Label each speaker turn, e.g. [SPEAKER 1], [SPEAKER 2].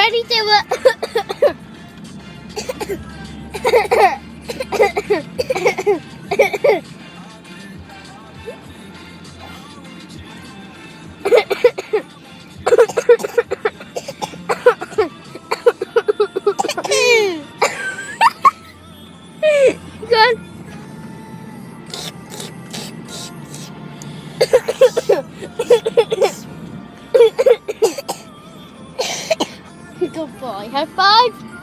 [SPEAKER 1] Ready, do it. Good. Good boy. High five.